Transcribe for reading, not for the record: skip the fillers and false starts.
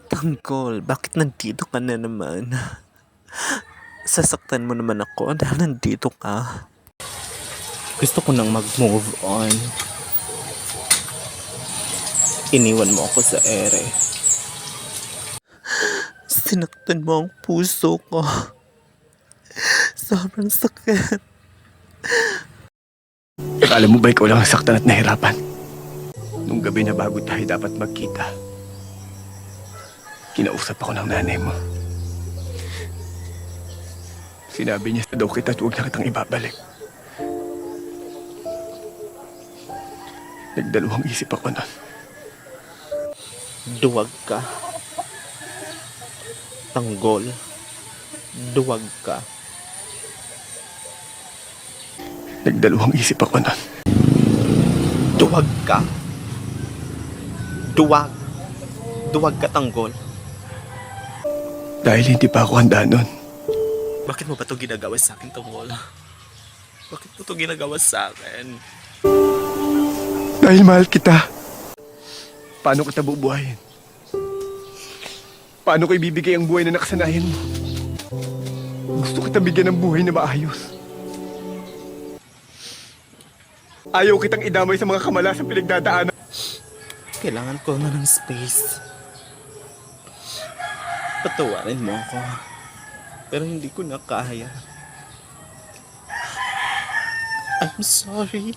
Tanggol, bakit nandito ka na naman? Sasaktan mo naman ako dahil nandito ka. Gusto ko nang mag-move on. Iniwan mo ako sa ere. Sinaktan mo ang puso ko. Sobrang sakit. Akala mo ba ikaw lang ang saktan at nahirapan? Nung gabi na bago tayo dapat magkita, kinausap ako ng nanay mo. Sinabi niya sa daw kita at huwag na kitang ibabalik. Nagdalawang isip ako nun. Duwag ka. Tanggol. Duwag ka. Nagdalawang isip ako nun. Duwag ka. Duwag. Duwag ka, Tanggol. Dahil hindi pa ako handa nun. Bakit mo ba ito ginagawa sa akin, Tanggol? Bakit mo ito ginagawa sa akin? Dahil mahal kita. Paano kita bubuhayin? Paano ko ibibigay ang buhay na nakasanayan mo? Gusto kita bigyan ng buhay na maayos. Ayaw kitang idamay sa mga kamala sa pinagdadaanan. Kailangan ko na ng space. Patawarin mo ako. Pero hindi ko na kaya. I'm sorry.